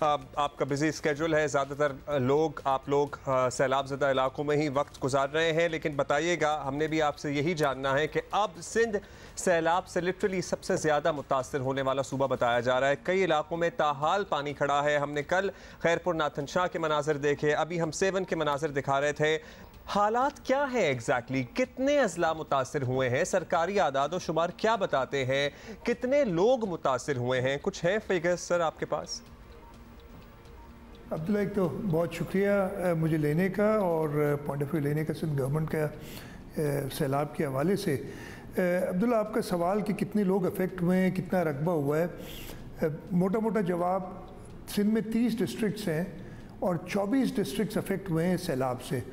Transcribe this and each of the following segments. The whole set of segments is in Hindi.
आपका बिजी स्केड्यूल है, ज़्यादातर आप लोग सैलाब ज़दा इलाकों में ही वक्त गुजार रहे हैं, लेकिन बताइएगा, हमने भी आपसे यही जानना है कि अब सिंध सैलाब से लिटरली सबसे ज़्यादा मुतासर होने वाला सूबा बताया जा रहा है। कई इलाकों में ताहाल पानी खड़ा है। हमने कल खैरपुर नाथन शाह के मनाजिर देखे, अभी हम सेवन के मनाजिर दिखा रहे थे। हालात क्या है एग्जैक्टली? कितने अजला मुतासर हुए हैं? सरकारी आदाद व शुमार क्या बताते हैं? कितने लोग मुतासर हुए हैं? कुछ है फिगर्स सर आपके पास? अब्दुल्ला, एक तो बहुत शुक्रिया मुझे लेने का और पॉइंट ऑफ व्यू लेने का सिंध गवर्नमेंट का सैलाब के हवाले से। अब्दुल्ला, आपका सवाल कि कितने लोग अफेक्ट हुए हैं, कितना रकबा हुआ है, मोटा मोटा जवाब सिंध में 30 डिस्ट्रिक्ट्स हैं और 24 डिस्ट्रिक्ट्स अफेक्ट हुए हैं सैलाब से।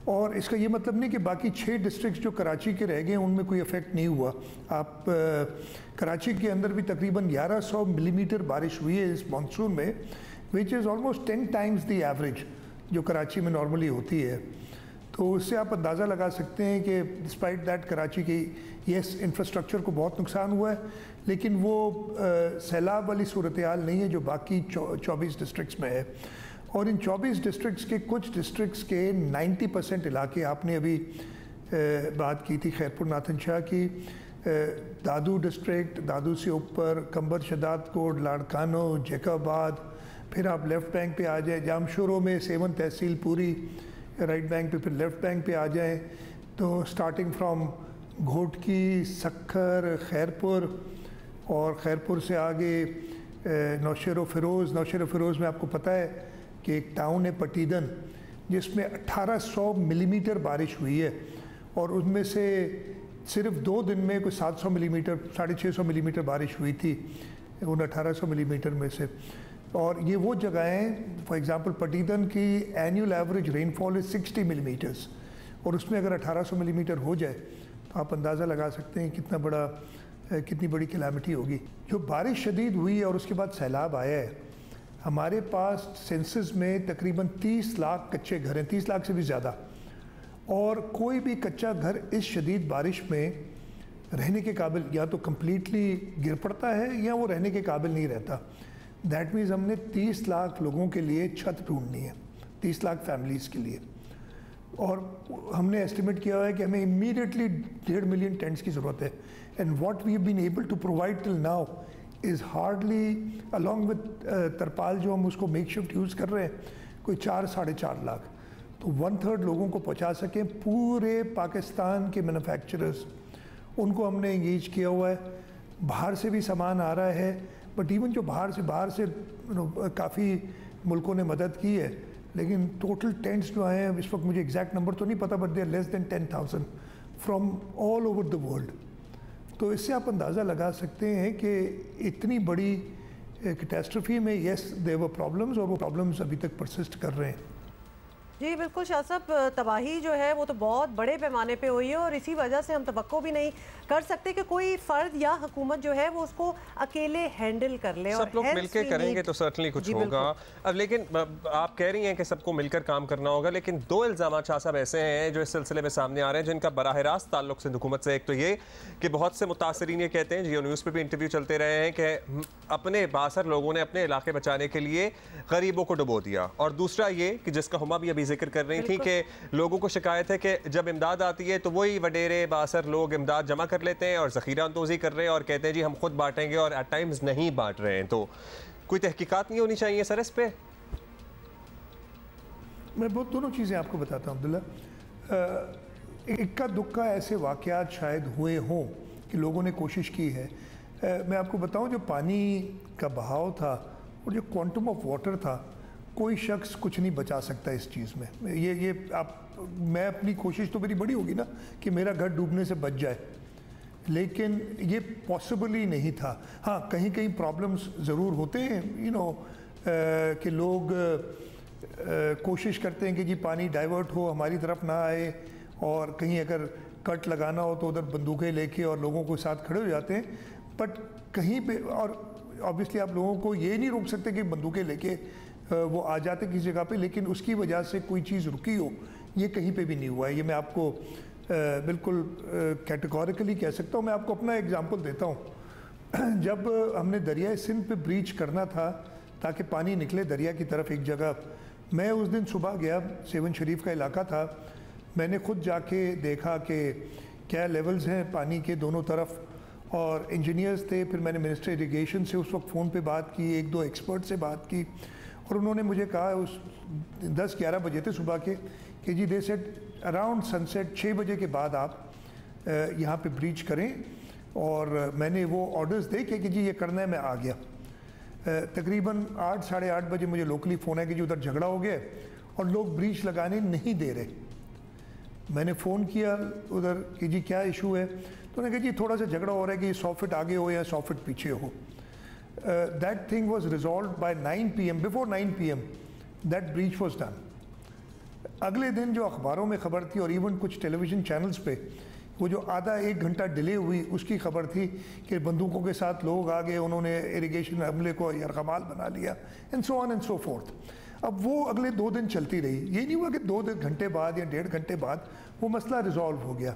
और इसका ये मतलब नहीं कि बाकी 6 डिस्ट्रिक्ट्स जो कराची के रह गए उनमें कोई इफेक्ट नहीं हुआ। आप कराची के अंदर भी तकरीबन 1100 मिलीमीटर बारिश हुई है इस मानसून में, which is almost 10 times the average जो कराची में नॉर्मली होती है। तो उससे आप अंदाज़ा लगा सकते हैं कि डिस्पाइट दैट कराची की येस इंफ्रास्ट्रक्चर को बहुत नुकसान हुआ है, लेकिन वो सैलाब वाली सूरत हाल नहीं है जो बाकी 24 डिस्ट्रिक्ट्स में है। और इन 24 डिस्ट्रिक्ट्स के कुछ डिस्ट्रिक्ट्स के 90% इलाके, आपने अभी बात की थी खैरपुर नाथन शाह की, दादू डिस्ट्रिक्ट, दादू से ऊपर कंबर शदात कोट, लाड़कानो, जैकाबाद, फिर आप लेफ़्ट बैंक पे आ जाए, जामशोरों में सेवन तहसील पूरी राइट बैंक पे, फिर लेफ़्ट बैंक पे आ जाएं तो स्टार्टिंग फ्रॉम घोटकी, सखर, खैरपुर और खैरपुर से आगे नौशेर फ़िरोज़। नौशेर फ़िरोज़ में आपको पता है कि एक टाउन है पटीदन जिसमें 1800 मिलीमीटर बारिश हुई है और उनमें से सिर्फ 2 दिन में कोई 700 मिलीमीटर, 650 मिलीमीटर बारिश हुई थी उन 1800 मिलीमीटर में से। और ये वो जगहें, फॉर एग्ज़ाम्पल पटीदन की annual average rainfall is 60 millimetres और उसमें अगर 1800 मिलीमीटर हो जाए तो आप अंदाज़ा लगा सकते हैं कितनी बड़ी कैलामिटी होगी। जो बारिश शदीद हुई और उसके बाद सैलाब आया है, हमारे पास सेंसस में तकरीबन 30 लाख कच्चे घर हैं, 30 लाख से भी ज़्यादा, और कोई भी कच्चा घर इस शदीद बारिश में रहने के काबिल या तो कम्प्लीटली गिर पड़ता है या वो रहने के काबिल नहीं रहता। दैट मीन्स हमने 30 लाख लोगों के लिए छत ढूंढनी है, 30 लाख फैमिलीज़ के लिए। और हमने एस्टिमेट किया हुआ है कि हमें इमीडिएटली 1.5 मिलियन टेंट्स की ज़रूरत है। And what we have been able to provide till now is hardly, along with तरपाल जो हम उसको मेक शिफ्ट यूज़ कर रहे हैं, कोई 4-4.5 लाख। तो 1/3 लोगों को पहुँचा सकें। पूरे पाकिस्तान के मैन्युफैक्चरर्स, उनको हमने इंगेज किया हुआ है। बाहर से भी सामान आ रहा है, बट इवन जो बाहर से काफ़ी मुल्कों ने मदद की है, लेकिन टोटल टेंट्स जो आए हैं इस वक्त मुझे एग्जैक्ट नंबर तो नहीं पता, but they are less than 10,000 from all over the world. तो इससे आप अंदाज़ा लगा सकते हैं कि इतनी बड़ी कैटास्ट्रफी में येस देयर वर प्रॉब्लम्स और वो प्रॉब्लम्स अभी तक परसिस्ट कर रहे हैं। जी बिल्कुल शाह साहब, तबाही जो है वो तो बहुत बड़े पैमाने पे हुई है और इसी वजह से हम तवक्को भी नहीं कर सकते कि कोई फ़र्द या हुकूमत जो है वो उसको अकेले हैंडल कर ले। सब लोग मिलकर करेंगे तो सर्टनली कुछ होगा। अब लेकिन आप कह रही हैं कि सबको मिलकर काम करना होगा, लेकिन 2 इल्ज़ाम शाह साहब ऐसे हैं जो इस सिलसिले में सामने आ रहे हैं जिनका बराह रास्त ताल्लुक सिंध हुकूमत से। एक तो ये कि बहुत से मुतासरीन ये कहते हैं, जियो न्यूज़ पर भी इंटरव्यू चलते रहे हैं, कि अपने बासर लोगों ने अपने इलाके बचाने के लिए गरीबों को डुबो दिया। और दूसरा ये कि जिसका हुमा भी अभी जिक्र कर रही थी कि लोगों को शिकायत है कि जब इमदाद आती है तो वही वडेरे बासर लोग इमदाद जमा कर लेते हैं और ज़ख़ीरा अंदोज़ी कर रहे हैं और कहते हैं जी हम खुद बांटेंगे और एट टाइम्स नहीं बांट रहे हैं। तो कोई तहकीकात नहीं होनी चाहिए सर इस पे? मैं बहुत दोनों चीज़ें आपको बताता हूँ अब्दुल्ला। इक्का दुक्का ऐसे वाक़यात शायद हुए हों कि लोगों ने कोशिश की है। मैं आपको बताऊँ, जो पानी का बहाव था और जो क्वांटम ऑफ वाटर था, कोई शख्स कुछ नहीं बचा सकता इस चीज़ में। मैं अपनी कोशिश तो मेरी बड़ी होगी ना कि मेरा घर डूबने से बच जाए, लेकिन ये पॉसिबल ही नहीं था। हाँ, कहीं कहीं प्रॉब्लम्स ज़रूर होते हैं, कि लोग कोशिश करते हैं कि जी पानी डाइवर्ट हो, हमारी तरफ ना आए, और कहीं अगर कट लगाना हो तो उधर बंदूकें लेके और लोगों के साथ खड़े हो जाते हैं। बट कहीं पे, और ऑब्वियसली आप लोगों को ये नहीं रोक सकते कि बंदूकें लेके वो आ जाते किसी जगह पे, लेकिन उसकी वजह से कोई चीज़ रुकी हो, ये कहीं पे भी नहीं हुआ है। ये मैं आपको बिल्कुल कैटेगोरिकली कह सकता हूँ। मैं आपको अपना एग्जांपल देता हूँ। जब हमने दरियाए सिंध पे ब्रीच करना था ताकि पानी निकले दरिया की तरफ एक जगह। मैं उस दिन सुबह गया, सेवन शरीफ का इलाका था, मैंने खुद जाके देखा कि क्या लेवल्स हैं पानी के दोनों तरफ, और इंजीनियर्स थे। फिर मैंने मिनिस्टर इरिगेशन से उस वक्त फ़ोन पे बात की, एक दो एक्सपर्ट से बात की, और उन्होंने मुझे कहा उस 10-11 बजे थे सुबह के कि जी दे सेड अराउंड सनसेट 6 बजे के बाद आप यहाँ पे ब्रीच करें। और मैंने वो ऑर्डर्स दे कि जी ये करना है, मैं आ गया। तकरीबन 8-8:30 बजे मुझे लोकली फ़ोन है कि जी उधर झगड़ा हो गया और लोग ब्रीच लगाने नहीं दे रहे। मैंने फ़ोन किया उधर कि जी क्या इशू है, तो उन्होंने कहा जी थोड़ा सा झगड़ा हो रहा है कि 100 फीट आगे हो या 100 फीट पीछे हो। That thing was resolve by 9 PM, before 9 PM that breach was done. अगले दिन जो अखबारों में ख़बर थी और इवन कुछ टेलीविज़न चैनल्स पे वो जो आधा 1 घंटा डिले हुई उसकी खबर थी कि बंदूकों के साथ लोग आ गए, उन्होंने इरिगेशन हमले को यरगमाल बना लिया, and so on and so fourth. अब वो अगले 2 दिन चलती रही। ये नहीं हुआ कि 2 घंटे बाद या 1.5 घंटे बाद वो मसला रिजॉल्व हो गया।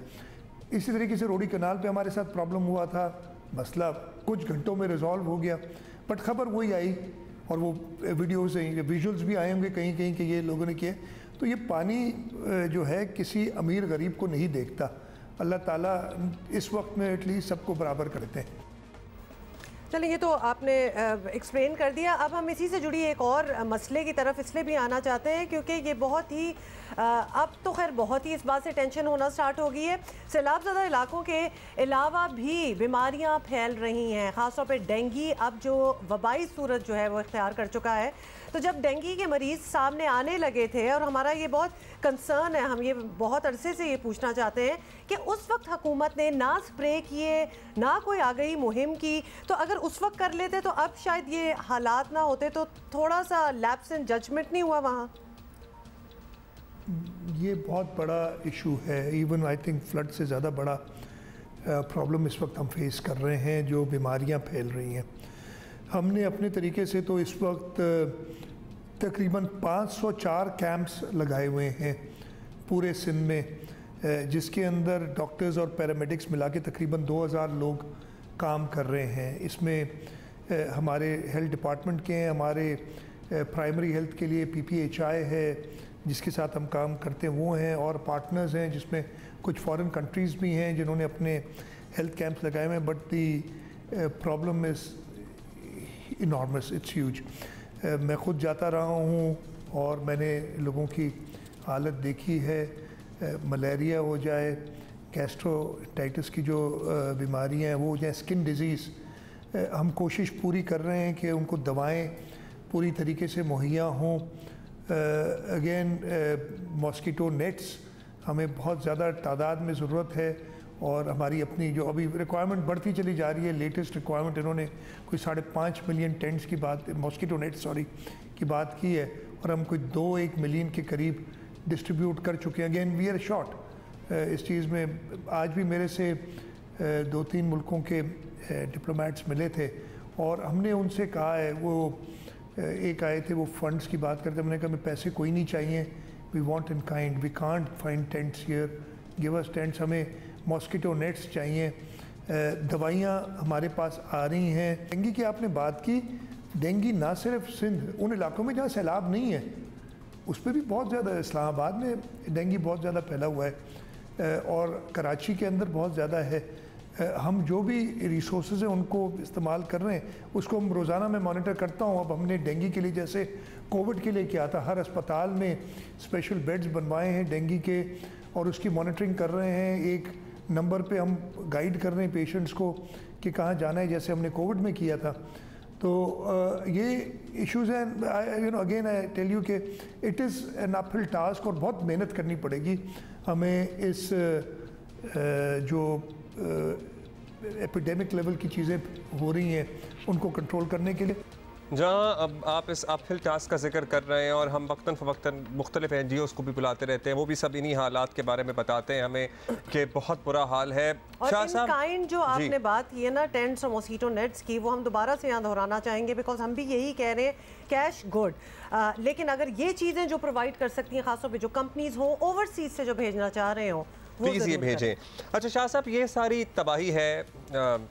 इसी तरीके से रोडी कनाल पे हमारे साथ प्रॉब्लम हुआ था, मसला कुछ घंटों में रिजॉल्व हो गया, बट खबर वही आई और वो वीडियोस विजुअल्स भी आए होंगे कहीं कहीं कि ये लोगों ने किए। तो ये पानी जो है किसी अमीर गरीब को नहीं देखता। अल्लाह ताला इस वक्त में एटलीस्ट सबको बराबर करते हैं। चलिए, ये तो आपने एक्सप्लेन कर दिया। अब हम इसी से जुड़ी एक और मसले की तरफ इसलिए भी आना चाहते हैं क्योंकि ये बहुत ही अब तो खैर बहुत ही इस बात से टेंशन होना स्टार्ट हो गई है। सैलाब ज़्यादा इलाकों के अलावा भी बीमारियां फैल रही हैं, ख़ासतौर पे डेंगू अब जो वबाई सूरत जो है वो इख्तियार कर चुका है। तो जब डेंगू के मरीज़ सामने आने लगे थे, और हमारा ये बहुत कंसर्न है, हम ये बहुत अरसे से ये पूछना चाहते हैं कि उस वक्त हुकूमत ने ना स्प्रे किए ना कोई आगाही मुहिम की, तो अगर उस वक्त कर लेते तो अब शायद ये हालात ना होते। तो थोड़ा सा लैप्स इन जजमेंट नहीं हुआ वहाँ? ये बहुत बड़ा इशू है। इवन आई थिंक फ्लड से ज़्यादा बड़ा प्रॉब्लम इस वक्त हम फेस कर रहे हैं, जो बीमारियां फैल रही हैं। हमने अपने तरीके से तो इस वक्त तकरीबन 504 कैंप्स लगाए हुए हैं पूरे सिंध में, जिसके अंदर डॉक्टर्स और पैरामेडिक्स मिला के तकरीबन 2000 लोग काम कर रहे हैं। इसमें हमारे हेल्थ डिपार्टमेंट के हैं, हमारे प्राइमरी हेल्थ के लिए PPHI है जिसके साथ हम काम करते हैं वो हैं, और पार्टनर्स हैं जिसमें कुछ फॉरेन कंट्रीज़ भी हैं जिन्होंने अपने हेल्थ कैंप्स लगाए हुए हैं। But the problem is enormous, it's huge. मैं ख़ुद जाता रहा हूँ और मैंने लोगों की हालत देखी है। मलेरिया हो जाए, गैस्ट्रोइंटाइटिस की जो बीमारियाँ हैं वो हो जाए, स्किन डिजीज़, हम कोशिश पूरी कर रहे हैं कि उनको दवाएं पूरी तरीके से मुहैया हों। अगेन मॉस्किटो नेट्स हमें बहुत ज़्यादा तादाद में ज़रूरत है, और हमारी अपनी जो अभी रिक्वायरमेंट बढ़ती चली जा रही है। लेटेस्ट रिक्वायरमेंट इन्होंने कोई 5.5 मिलियन टेंट्स की बात, मॉस्किटो नेट्स की बात की है, और हम कोई 2-1 मिलियन के करीब डिस्ट्रीब्यूट कर चुके हैं। अगेन वी आर शॉर्ट इस चीज़ में। आज भी मेरे से 2-3 मुल्कों के डिप्लोमेट्स मिले थे और हमने उनसे कहा है, वो एक आए थे, वो फंड्स की बात करते, हमने कहा हमें पैसे कोई नहीं चाहिए, we want in kind, we can't find tents here, give us tents, हमें मॉस्किटो नेट्स चाहिए। दवाइयाँ हमारे पास आ रही हैं। डेंगू की आपने बात की, डेंगू ना सिर्फ सिंध, उन इलाकों में जहाँ सैलाब नहीं है उस पर भी बहुत ज़्यादा, इस्लामाबाद में डेंगू बहुत ज़्यादा फैला हुआ है और कराची के अंदर बहुत ज़्यादा है। हम जो भी रिसोर्सेज हैं उनको इस्तेमाल कर रहे हैं, उसको हम रोज़ाना मैं मॉनिटर करता हूँ। अब हमने डेंगू के लिए, जैसे कोविड के लिए किया था, हर अस्पताल में स्पेशल बेड्स बनवाए हैं डेंगू के, और उसकी मॉनिटरिंग कर रहे हैं। एक नंबर पे हम गाइड कर रहे हैं पेशेंट्स को कि कहाँ जाना है, जैसे हमने कोविड में किया था। तो ये इश्यूज़ हैं। You know, again I tell you कि it is an uphill task, और बहुत मेहनत करनी पड़ेगी हमें इस जो एपिडेमिक लेवल की चीज़ें हो रही हैं उनको कंट्रोल करने के लिए। जहाँ अब आप इस अपहिल टास्क का जिक्र कर रहे हैं, और हम वक्तन फ़वक्तन मुख्तलिफ NGOs को भी बुलाते रहते हैं, वो भी सब इन्हीं हालात के बारे में बताते हैं हमें कि बहुत बुरा हाल है। और इन काइंड जो आपने बात की है ना, टेंट्स और मॉस्किटो नेट्स की, वो हम दोबारा से यहाँ दोहराना चाहेंगे, बिकॉज हम भी यही कह रहे हैं, कैश गुड, लेकिन अगर ये चीज़ें जो प्रोवाइड कर सकती हैं, खासतौर पर जो कंपनीज़ हों, ओवरसीज़ से जो भेजना चाह रहे हों, प्लीज़ ये भेजें। अच्छा शाह साहब, ये सारी तबाही है,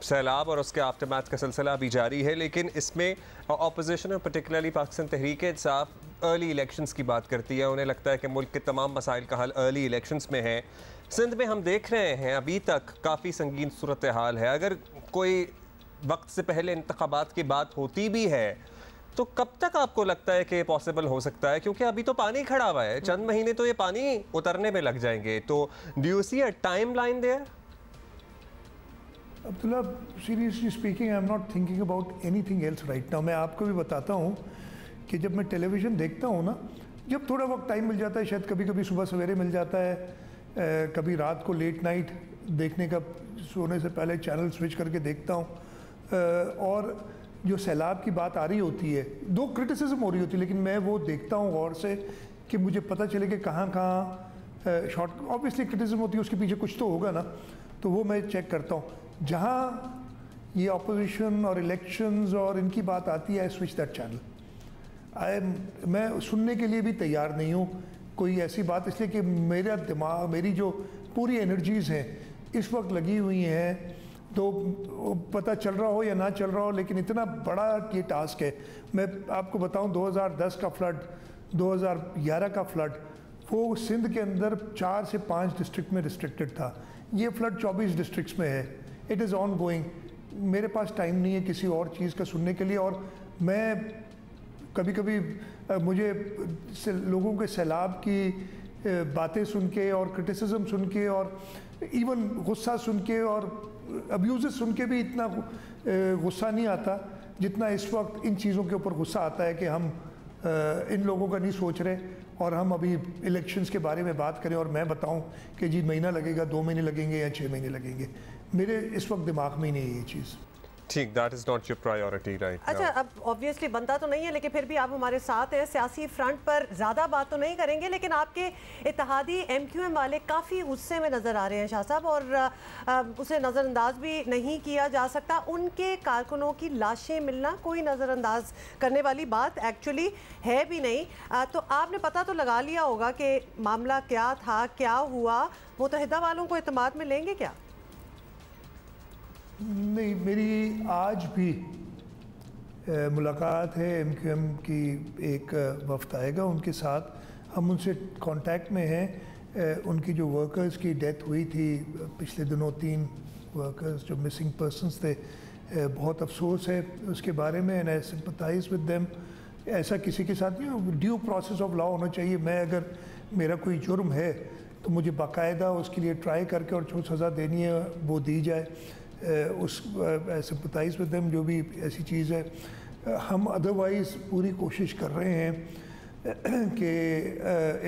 सैलाब और उसके आफ्टरमैथ का सिलसिला अभी जारी है, लेकिन इसमें अपोजिशन और particularly Pakistan Tehreek-e-Insaf early elections की बात करती है। उन्हें लगता है कि मुल्क के तमाम मसाइल का हल अर्ली इलेक्शंस में है। सिंध में हम देख रहे हैं अभी तक काफ़ी संगीन सूरत हाल है। अगर कोई वक्त से पहले इंतखाबात की बात होती भी है तो कब तक आपको लगता है कि पॉसिबल हो सकता है? क्योंकि अभी तो पानी खड़ा हुआ है, चंद महीने तो ये पानी उतरने में लग जाएंगे। तो do you see a timeline there? Abdullah, seriously speaking, I am not thinking about anything else right now. मैं आपको भी बताता हूँ कि जब मैं टेलीविज़न देखता हूँ ना, जब थोड़ा वक्त टाइम मिल जाता है, शायद कभी कभी सुबह सवेरे मिल जाता है, कभी रात को लेट नाइट देखने का, सोने से पहले चैनल स्विच करके देखता हूँ, और जो सैलाब की बात आ रही होती है, दो क्रिटिसिज्म हो रही होती है, लेकिन मैं वो देखता हूँ गौर से कि मुझे पता चले कि कहाँ कहाँ शॉर्ट, ऑब्वियसली क्रिटिसिज्म होती है, उसके पीछे कुछ तो होगा ना, तो वो मैं चेक करता हूँ। जहाँ ये अपोजिशन और इलेक्शंस और इनकी बात आती है, आई स्विच दैट चैनल। मैं सुनने के लिए भी तैयार नहीं हूँ कोई ऐसी बात, इसलिए कि मेरा दिमाग, मेरी जो पूरी एनर्जीज़ हैं इस वक्त लगी हुई हैं, तो पता चल रहा हो या ना चल रहा हो, लेकिन इतना बड़ा ये टास्क है। मैं आपको बताऊं, 2010 का फ्लड, 2011 का फ्लड, वो सिंध के अंदर 4 से 5 डिस्ट्रिक्ट में रिस्ट्रिक्टेड था। ये फ्लड 24 डिस्ट्रिक्ट्स में है। It is on going. मेरे पास टाइम नहीं है किसी और चीज़ का सुनने के लिए, और मैं कभी कभी मुझे लोगों के सैलाब की बातें सुन के और क्रिटिसिज्म सुन के और इवन गुस्सा सुन के और अब्यूज़ सुन के भी इतना गुस्सा नहीं आता जितना इस वक्त इन चीज़ों के ऊपर गुस्सा आता है कि हम इन लोगों का नहीं सोच रहे, और हम अभी इलेक्शंस के बारे में बात करें और मैं बताऊं कि जी महीना लगेगा, 2 महीने लगेंगे या 6 महीने लगेंगे। मेरे इस वक्त दिमाग में ही नहीं है ये चीज़। ठीक, that is not your priority right. अच्छा, अब ऑब्वियसली बनता तो नहीं है, लेकिन फिर भी आप हमारे साथ हैं। सियासी फ्रंट पर ज़्यादा बात तो नहीं करेंगे, लेकिन आपके इत्तेहादी MQM वाले काफ़ी गुस्से में नज़र आ रहे हैं शाह साहब, और उसे नज़रअंदाज भी नहीं किया जा सकता। उनके कारकुनों की लाशें मिलना कोई नज़रअंदाज करने वाली बात एक्चुअली है भी नहीं। तो आपने पता तो लगा लिया होगा कि मामला क्या था, क्या हुआ। मुत्तहिदा वालों को इत्तेमाद में लेंगे क्या? नहीं, मेरी आज भी मुलाकात है MQM की, एक वफ्द आएगा उनके साथ, हम उनसे कांटेक्ट में हैं। उनकी जो वर्कर्स की डेथ हुई थी पिछले दिनों, 3 वर्कर्स जो मिसिंग पर्सन्स थे, बहुत अफसोस है उसके बारे में, and I sympathise with them. ऐसा किसी के साथ नहीं, ड्यू प्रोसेस ऑफ लॉ होना चाहिए। मैं अगर मेरा कोई जुर्म है तो मुझे बाकायदा उसके लिए ट्राई करके और जो सज़ा देनी है वो दी जाए। उस सिंपैथाइज विद देम, जो भी ऐसी चीज़ है। हम अदरवाइज़ पूरी कोशिश कर रहे हैं कि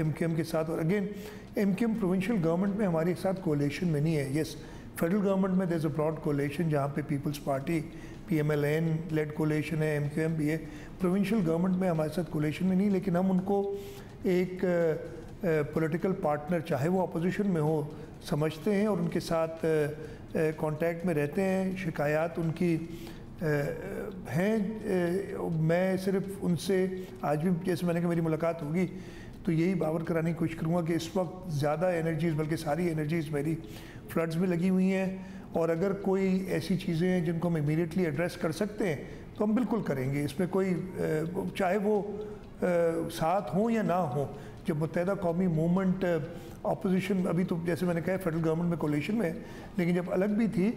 MQM के साथ, और अगेन MQM प्रोविंशियल गवर्नमेंट में हमारे साथ कोलेशन में नहीं है। यस, फेडरल गवर्नमेंट में there is a broad coalition जहाँ पे people's party PMLN led coalition है, MQM भी है। प्रोविंशियल गवर्नमेंट में हमारे साथ कोलेशन में नहीं, लेकिन हम उनको एक पॉलिटिकल पार्टनर, चाहे वो अपोजिशन में हो, समझते हैं और उनके साथ कांटेक्ट में रहते हैं। शिकायत उनकी हैं, मैं सिर्फ उनसे आज भी, जैसे मैंने कहा मेरी मुलाकात होगी तो यही बावर कराने की कोशिश करूँगा कि इस वक्त ज़्यादा एनर्जीज़, बल्कि सारी एनर्जीज़ मेरी फ्लड्स में लगी हुई हैं, और अगर कोई ऐसी चीज़ें हैं जिनको हम इमीडिएटली एड्रेस कर सकते हैं तो हम बिल्कुल करेंगे। इसमें कोई चाहे वो साथ हों या ना हो। जब मुत्तहिदा कौमी मूवमेंट अपोजिशन, अभी तो जैसे मैंने कहा फेडरल गवर्नमेंट में कोलिशन में, लेकिन जब अलग भी थी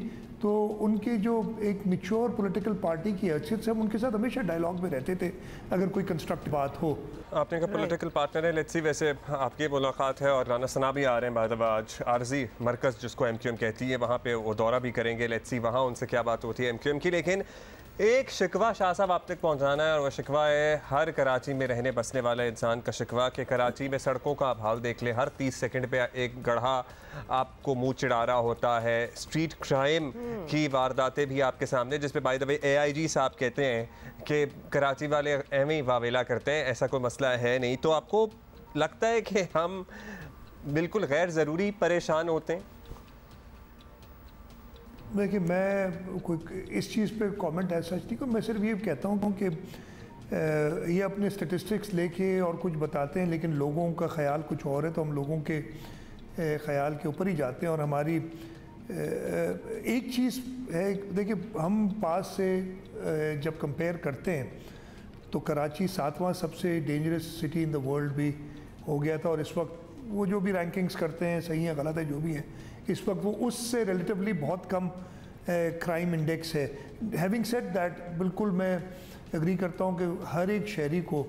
तो उनके जो एक मैच्योर पॉलिटिकल पार्टी की हैसियत से हम उनके साथ हमेशा डायलॉग में रहते थे अगर कोई कंस्ट्रक्टिव बात हो। आपने कहा पॉलिटिकल पार्टनर है, लेट्स सी, वैसे आपकी मुलाकात है और राना सना भी आ रहे हैं बाद आज आरजी मरकज़ जिसको MQM कहती है, वहाँ पे वो दौरा भी करेंगे। लेट्स सी वहाँ उनसे क्या बात होती है MQM की। लेकिन एक शिकवा शाह साहब आप तक पहुँचाना है, और वह शिकवा है हर कराची में रहने बसने वाला इंसान का शिकवा कि कराची में सड़कों का आप हाल देख ले, हर 30 सेकंड पे एक गड्ढा आपको मुँह चिढ़ा रहा होता है। स्ट्रीट क्राइम की वारदातें भी आपके सामने, जिस पे बाय द वे AIG साहब कहते हैं कि कराची वाले एवं ही वावेला करते हैं, ऐसा कोई मसला है नहीं। तो आपको लगता है कि हम बिल्कुल गैर ज़रूरी परेशान होते हैं? देखिए, मैं कोई इस चीज़ पे कमेंट ऐसा नहीं करूँ। मैं सिर्फ ये कहता हूँ कि ये अपने स्टेटिस्टिक्स लेके और कुछ बताते हैं, लेकिन लोगों का ख्याल कुछ और है। तो हम लोगों के ख्याल के ऊपर ही जाते हैं। और हमारी एक चीज़ है, देखिए हम पास से जब कंपेयर करते हैं तो कराची 7वां सबसे dangerous city in the world भी हो गया था, और इस वक्त वो जो भी रैंकिंग्स करते हैं, सही है गलत है जो भी है, इस वक्त वो उससे रिलेटिवली बहुत कम क्राइम इंडेक्स है। हैविंग सेड दैट, बिल्कुल मैं एग्री करता हूँ कि हर एक शहरी को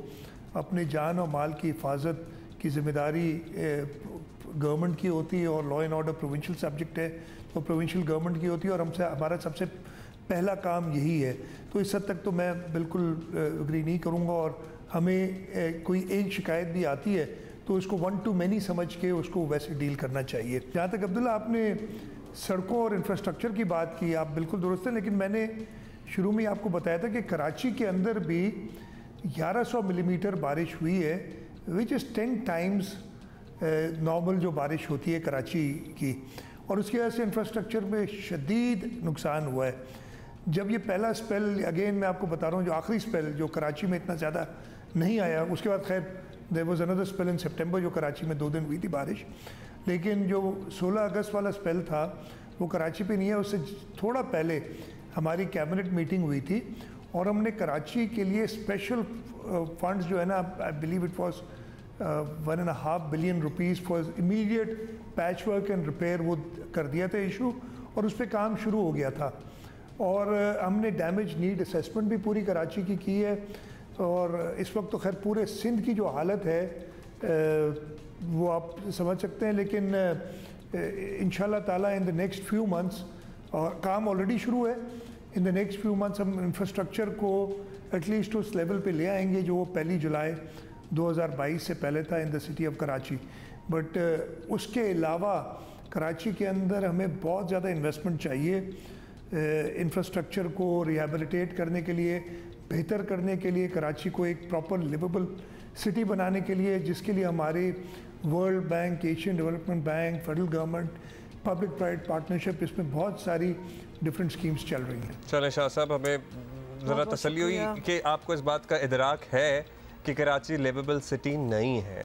अपने जान और माल की हिफाजत की ज़िम्मेदारी गवर्नमेंट की होती है, और law and order provincial subject है तो प्रोविंशियल गवर्नमेंट की होती है, और हमारा सबसे पहला काम यही है। तो इस हद तक तो मैं बिल्कुल एग्री नहीं करूँगा, और हमें कोई एक शिकायत भी आती है तो उसको वन टू मैनी समझ के उसको वैसे डील करना चाहिए। जहाँ तक अब्दुल्ला आपने सड़कों और इंफ्रास्ट्रक्चर की बात की, आप बिल्कुल दुरुस्त हैं, लेकिन मैंने शुरू में आपको बताया था कि कराची के अंदर भी 1100 मिलीमीटर बारिश हुई है, विच इज़ 10 टाइम्स नॉर्मल जो बारिश होती है कराची की, और उसकी वजह से इंफ्रास्ट्रक्चर में शदीद नुकसान हुआ है। जब ये पहला स्पेल, अगेन मैं आपको बता रहा हूँ, जो आखिरी स्पेल जो कराची में इतना ज़्यादा नहीं आया, उसके बाद खैर there was another spell in सितंबर जो कराची में 2 दिन हुई थी बारिश, लेकिन जो 16 अगस्त वाला स्पेल था वो कराची पे नहीं है। उससे थोड़ा पहले हमारी कैबिनेट मीटिंग हुई थी, और हमने कराची के लिए स्पेशल फंड्स जो है ना, I believe it was 1.5 billion rupees for immediate patch work and repair, वो कर दिया था इशू, और उस पर काम शुरू हो गया था। और हमने डैमेज नीड असेसमेंट भी पूरी कराची की है, और इस वक्त तो खैर पूरे सिंध की जो हालत है वो आप समझ सकते हैं, लेकिन इंशाल्लाह ताला in the next few months, और काम ऑलरेडी शुरू है, in the next few months हम इंफ्रास्ट्रक्चर को एटलीस्ट उस लेवल पे ले आएंगे जो 1 जुलाई 2022 से पहले था in the city of Karachi. But उसके अलावा कराची के अंदर हमें बहुत ज़्यादा इन्वेस्टमेंट चाहिए इंफ्रास्ट्रक्चर को रिहेबिलिटेट करने के लिए, बेहतर करने के लिए, कराची को एक प्रॉपर लिवेबल सिटी बनाने के लिए, जिसके लिए हमारे world bank, Asian development bank, federal government, public private partnership, इसमें बहुत सारी डिफरेंट स्कीम्स चल रही हैं। चलें शाह साहब, हमें ज़रा तसल्ली हुई कि आपको इस बात का इदराक है कि कराची लिवेबल सिटी नहीं है।